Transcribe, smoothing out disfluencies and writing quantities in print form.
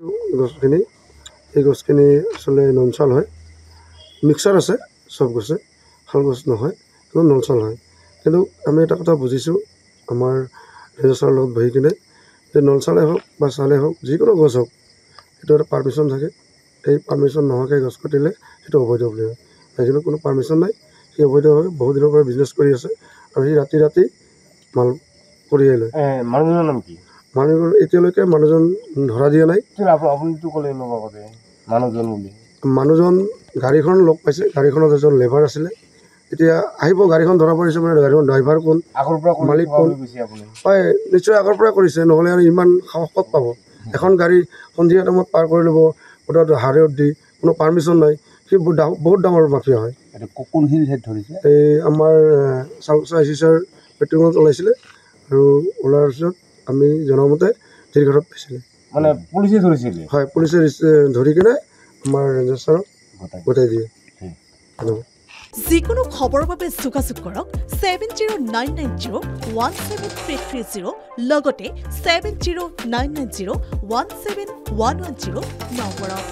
গছখিনি এই গছখিনি আচলতে নলচাল হয়, মিক্সাৰ আছে চব গছে, শাল গছ নহয়, কিন্তু নলচাল হয়। কিন্তু আমি এটা কথা বুজিছোঁ আমাৰ ৰেজিষ্ট্ৰাৰৰ লগত বহি কিনে যে নলচালে হওক বা চালে হওক যিকোনো গছ হওক সেইটো এটা পাৰ্মিশ্যন থাকে। এই পাৰ্মিশ্যন নোহোৱাকৈ গছ কাটিলে সেইটো অবৈধ বুলি হয়। সেইখিনি কোনো পাৰ্মিশ্যন নাই, সি অবৈধভাৱে বহুত দিনৰ পৰা বিজনেছ কৰি আছে আৰু সি ৰাতি ৰাতি মাল কঢ়িয়াই লয়। মানুহজনৰ নাম কি? মানুহজন এতিয়ালৈকে মানুহজন ধৰা দিয়া নাই। আপুনিতো ক'লে মানুহজন বুলি। মানুহজন গাড়ীখন লগ পাইছে, গাড়ীখনত এজন লেবাৰ আছিলে। এতিয়া আহিব গাড়ীখন ধৰা পৰিছে মানে গাড়ীখন ড্ৰাইভাৰ কোন, আগৰ পৰা মালিক কোন, হয় নিশ্চয় আগৰ পৰা কৰিছে, নহ'লে আৰু ইমান সাহস ক'ত পাব। এখন গাড়ী সন্ধিয়া টাইমত পাৰ কৰি ল'ব গোটেই হাৰত দি, কোনো পাৰ্মিশ্যন নাই। সি বহুত ডাঙৰ মাফিয়া হয়। কোনখিনি ঠাইত ধৰিছে? এই আমাৰ চাউলচা ICCৰ পেট্ৰলত ওলাইছিলে আৰু ওলোৱাৰ পিছত আমি জনামতে জিৰঘাটত পাইছিলে। মানে পুলিচে ধৰিছিলে? হয়, পুলিচে ধৰি কিনে আমাৰ ৰেজিষ্ট্ৰাৰক গতাই দিয়ে। যিকোনো খবৰৰ বাবে যোগাযোগ কৰক 7099017330 লগতে 7099017110 নম্বৰত।